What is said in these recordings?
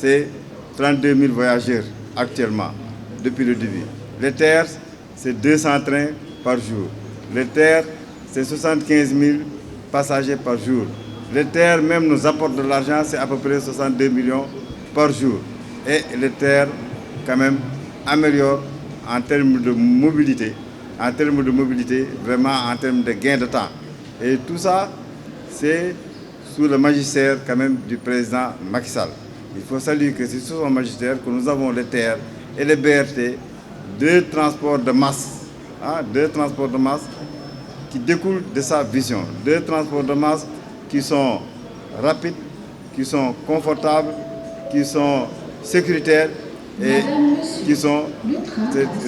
c'est 32 000 voyageurs actuellement, depuis le début. Les terres, c'est 200 trains par jour. Les terres, c'est 75 000 passagers par jour. Les terres même nous apportent de l'argent, c'est à peu près 62 millions par jour. Et les terres, quand même, améliorent en termes de mobilité, vraiment en termes de gain de temps. Et tout ça, c'est sous le magistère quand même du président Macky Sall. Il faut saluer que c'est sous son magistère que nous avons les terres et les BRT, deux transports de masse, deux transports de masse qui découlent de sa vision, deux transports de masse qui sont rapides, qui sont confortables, qui sont sécuritaires et qui sont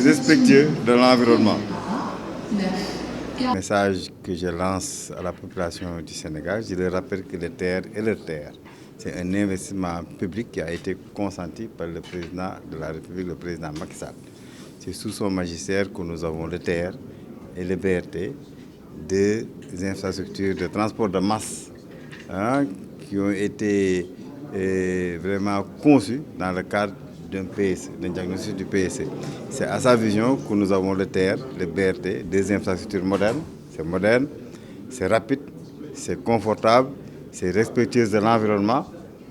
respectueux de l'environnement. Le message que je lance à la population du Sénégal, je leur rappelle que les terres et leurs terres, c'est un investissement public qui a été consenti par le président de la République, le président Macky Sall. C'est sous son magistère que nous avons les terres et les BRT, des infrastructures de transport de masse qui ont été vraiment conçues dans le cadre d'un PSC, d'un diagnostic du PSC. C'est à sa vision que nous avons les terres, les BRT, des infrastructures modernes, c'est rapide, c'est confortable, c'est respectueux de l'environnement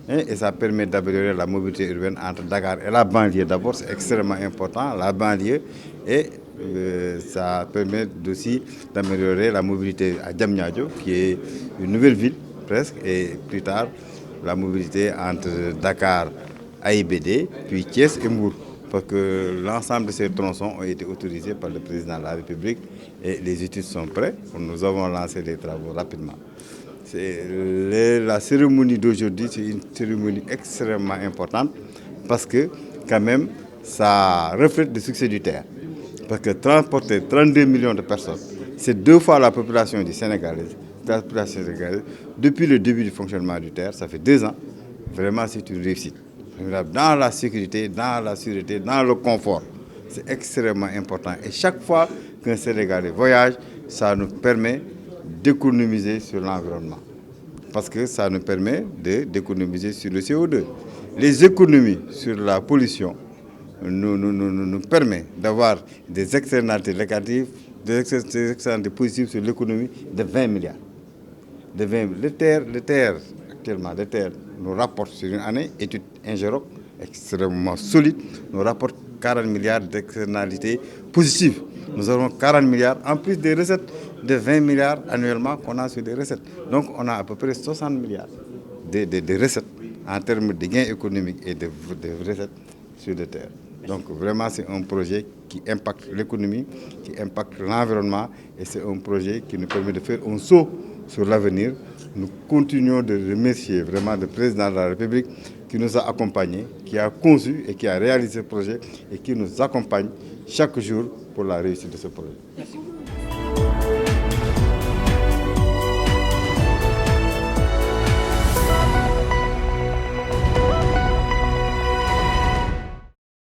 et ça permet d'améliorer la mobilité urbaine entre Dakar et la banlieue. D'abord, c'est extrêmement important, la banlieue, et ça permet aussi d'améliorer la mobilité à Diamniadio, qui est une nouvelle ville presque, et plus tard, la mobilité entre Dakar, AIBD, puis Thiès et Mbour. Parce que l'ensemble de ces tronçons ont été autorisés par le président de la République et les études sont prêtes. Nous avons lancé les travaux rapidement. La cérémonie d'aujourd'hui, c'est une cérémonie extrêmement importante parce que quand même, ça reflète le succès du TER. Parce que transporter 32 millions de personnes, c'est 2 fois la population du Sénégal. Depuis le début du fonctionnement du TER, ça fait 2 ans. Vraiment, c'est une réussite. Dans la sécurité, dans la sûreté, dans le confort. C'est extrêmement important. Et chaque fois qu'un Sénégalais voyage, ça nous permet d'économiser sur l'environnement. Parce que ça nous permet d'économiser sur le CO2. Les économies sur la pollution nous permettent d'avoir des externalités négatives, des externalités positives sur l'économie de 20 milliards. Les terres, actuellement, les terres nous rapportent sur une année, étude Ingeroc, extrêmement solide, nous rapportent 40 milliards d'externalités positives. Nous avons 40 milliards, en plus des recettes de 20 milliards annuellement qu'on a sur des recettes. Donc on a à peu près 60 milliards de recettes en termes de gains économiques et de recettes sur les terres. Donc vraiment c'est un projet qui impacte l'économie, qui impacte l'environnement et c'est un projet qui nous permet de faire un saut sur l'avenir. Nous continuons de remercier vraiment le président de la République qui nous a accompagnés, qui a conçu et qui a réalisé ce projet et qui nous accompagne chaque jour pour la réussite de ce projet. Merci.